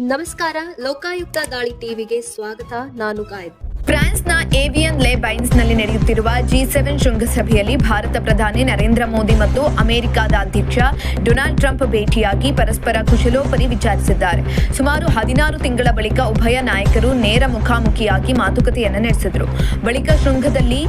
ನಮಸ್ಕಾರ, ಲೋಕಾಯುಕ್ತ ದಾಳಿ ಟಿವಿಗೆ ಸ್ವಾಗತ. ನಾನು ಗಾಯತ್. ಫ್ರಾನ್ಸ್ನ ಏವಿಯನ್ ಲೆ ಬೈನ್ಸ್ನಲ್ಲಿ ನಡೆಯುತ್ತಿರುವ G7 ಶೃಂಗಸಭೆಯಲ್ಲಿ ಭಾರತ ಪ್ರಧಾನಿ ನರೇಂದ್ರ ಮೋದಿ ಮತ್ತು ಅಮೆರಿಕದ ಅಧ್ಯಕ್ಷ ಡೊನಾಲ್ಡ್ ಟ್ರಂಪ್ ಭೇಟಿಯಾಗಿ ಪರಸ್ಪರ ಕುಶಲೋಪರಿ ವಿಚಾರಿಸಿದ್ದಾರೆ. ಸುಮಾರು 16 ತಿಂಗಳ ಬಳಿಕ ಉಭಯ ನಾಯಕರು ನೇರ ಮುಖಾಮುಖಿಯಾಗಿ ಮಾತುಕತೆಯನ್ನು ನಡೆಸಿದರು. ಬಳಿಕ ಶೃಂಗದಲ್ಲಿ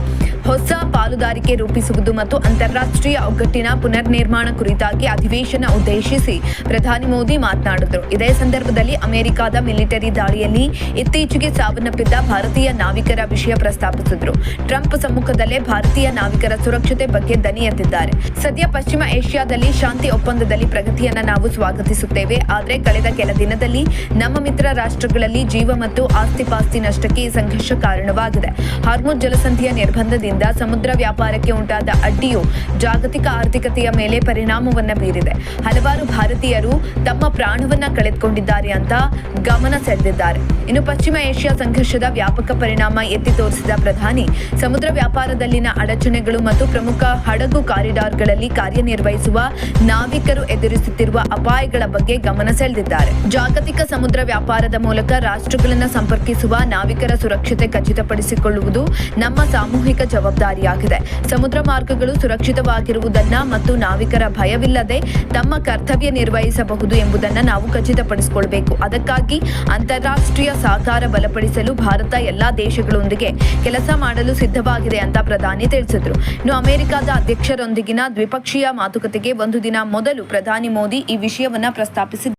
ಹೊಸ ಪಾಲುದಾರಿಕೆ ರೂಪಿಸುವುದು ಮತ್ತು ಅಂತಾರಾಷ್ಟ್ರೀಯ ಒಗ್ಗಟ್ಟಿನ ಪುನರ್ನಿರ್ಮಾಣ ಕುರಿತಾಗಿ ಅಧಿವೇಶನ ಉದ್ದೇಶಿಸಿ ಪ್ರಧಾನಿ ಮೋದಿ ಮಾತನಾಡಿದರು. ಇದೇ ಸಂದರ್ಭದಲ್ಲಿ ಅಮೆರಿಕದ ಮಿಲಿಟರಿ ದಾಳಿಯಲ್ಲಿ ಇತ್ತೀಚೆಗೆ ಸಾವನ್ನಪ್ಪಿದ್ದ ಭಾರತೀಯ ನಾವಿಕರ ವಿಷಯ ಪ್ರಸ್ತಾಪಿಸಿದರು. ಟ್ರಂಪ್ ಸಮ್ಮುಖದಲ್ಲೇ ಭಾರತೀಯ ನಾವಿಕರ ಸುರಕ್ಷತೆ ಬಗ್ಗೆ ದನಿ ಎತ್ತಿದ್ದಾರೆ. ಸದ್ಯ ಪಶ್ಚಿಮ ಏಷ್ಯಾದಲ್ಲಿ ಶಾಂತಿ ಒಪ್ಪಂದದಲ್ಲಿ ಪ್ರಗತಿಯನ್ನು ನಾವು ಸ್ವಾಗತಿಸುತ್ತೇವೆ. ಆದರೆ ಕಳೆದ ಕೆಲ ದಿನದಲ್ಲಿ ನಮ್ಮ ಮಿತ್ರ ರಾಷ್ಟ್ರಗಳಲ್ಲಿ ಜೀವ ಮತ್ತು ಆಸ್ತಿಪಾಸ್ತಿ ನಷ್ಟಕ್ಕೆ ಈ ಸಂಘರ್ಷ ಕಾರಣವಾಗಿದೆ. ಹಾರ್ಮುಜ್ ಜಲಸಂಧಿಯ ನಿರ್ಬಂಧದಿಂದ ಸಮುದ್ರ ವ್ಯಾಪಾರಕ್ಕೆ ಉಂಟಾದ ಅಡ್ಡಿಯು ಜಾಗತಿಕ ಆರ್ಥಿಕತೆಯ ಮೇಲೆ ಪರಿಣಾಮವನ್ನು ಬೀರಿದೆ. ಹಲವಾರು ಭಾರತೀಯರು ತಮ್ಮ ಪ್ರಾಣವನ್ನ ಕಳೆದುಕೊಂಡಿದ್ದಾರೆ ಅಂತ ಗಮನ ಸೆಳೆದಿದ್ದಾರೆ. ಇನ್ನು ಪಶ್ಚಿಮ ಏಷ್ಯಾ ಸಂಘರ್ಷದ ವ್ಯಾಪಕ ಪರಿಣಾಮ ಎತ್ತಿ ತೋರಿಸಿದ ಪ್ರಧಾನಿ ಸಮುದ್ರ ವ್ಯಾಪಾರದಲ್ಲಿನ ಅಡಚಣೆಗಳು ಮತ್ತು ಪ್ರಮುಖ ಹಡಗು ಕಾರಿಡಾರ್ಗಳಲ್ಲಿ ಕಾರ್ಯನಿರ್ವಹಿಸುವ ನಾವಿಕರು ಎದುರಿಸುತ್ತಿರುವ ಅಪಾಯಗಳ ಬಗ್ಗೆ ಗಮನ ಸೆಳೆದಿದ್ದಾರೆ. ಜಾಗತಿಕ ಸಮುದ್ರ ವ್ಯಾಪಾರದ ಮೂಲಕ ರಾಷ್ಟ್ರಗಳನ್ನು ಸಂಪರ್ಕಿಸುವ ನಾವಿಕರ ಸುರಕ್ಷತೆ ಖಚಿತಪಡಿಸಿಕೊಳ್ಳುವುದು ನಮ್ಮ ಸಾಮೂಹಿಕ ಜವಾಬ್ದಾರಿಯಾಗಿದೆ. ಸಮುದ್ರ ಮಾರ್ಗಗಳು ಸುರಕ್ಷಿತವಾಗಿರುವುದನ್ನ ಮತ್ತು ನಾವಿಕರ ಭಯವಿಲ್ಲದೆ ತಮ್ಮ ಕರ್ತವ್ಯ ನಿರ್ವಹಿಸಬಹುದು ಎಂಬುದನ್ನು ನಾವು ಖಚಿತಪಡಿಸಿಕೊಳ್ಳಬೇಕು. ಅದಕ್ಕಾಗಿ ಅಂತಾರಾಷ್ಟ್ರೀಯ ಸಹಕಾರ ಬಲಪಡಿಸಲು ಭಾರತ ಎಲ್ಲಾ ದೇಶಗಳೊಂದಿಗೆ ಕೆಲಸ ಮಾಡಲು ಸಿದ್ಧವಾಗಿದೆ ಅಂತ ಪ್ರಧಾನಿ ತಿಳಿಸಿದರು. ಇನ್ನು ಅಮೆರಿಕದ ಅಧ್ಯಕ್ಷರೊಂದಿಗಿನ ದ್ವಿಪಕ್ಷೀಯ ಮಾತುಕತೆಗೆ ಒಂದು ದಿನ ಮೊದಲು ಪ್ರಧಾನಿ ಮೋದಿ ಈ ವಿಷಯವನ್ನ ಪ್ರಸ್ತಾಪಿಸಿದ್ದಾರೆ.